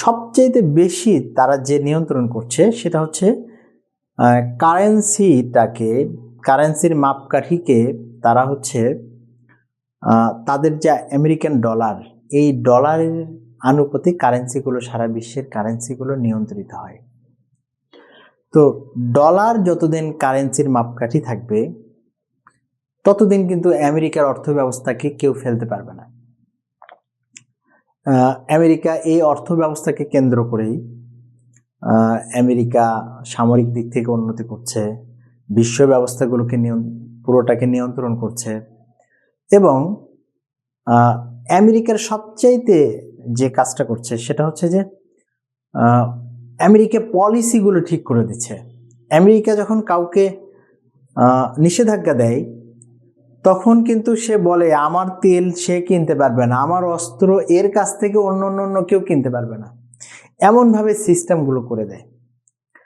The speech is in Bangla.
সবচেয়ে বেশি তারা যে নিয়ন্ত্রণ করছে সেটা হচ্ছে কারেন্সির মাপকাঠিকে তারা হচ্ছে তাদের যে আমেরিকান ডলার, এই ডলারের আনুপাতিক কারেন্সিগুলো সারা বিশ্বের কারেন্সিগুলো নিয়ন্ত্রিত হয়। তো ডলার যতদিন কারেন্সির মাপকাঠি থাকবে ততদিন কিন্তু আমেরিকার অর্থ ব্যবস্থাকে কেউ ফেলতে পারবে না। আমেরিকা এই অর্থ ব্যবস্থাকে কেন্দ্র করেই আমেরিকা সামরিক দিক থেকে উন্নতি করছে, বিশ্ব ব্যবস্থাগুলোকে পুরোটাকে নিয়ন্ত্রণ করছে। এবং আমেরিকার সবচাইতে যে কাজটা করছে সেটা হচ্ছে যে আমেরিকা পলিসিগুলো ঠিক করে দিচ্ছে। আমেরিকা যখন কাউকে নিষেধাজ্ঞা দেয় তখন কিন্তু সে বলে আমার তেল সে কিনতে পারবে না, আমার অস্ত্র এর কাছ থেকে অন্য কেউ কিনতে পারবে না, এমনভাবে সিস্টেমগুলো করে দেয়।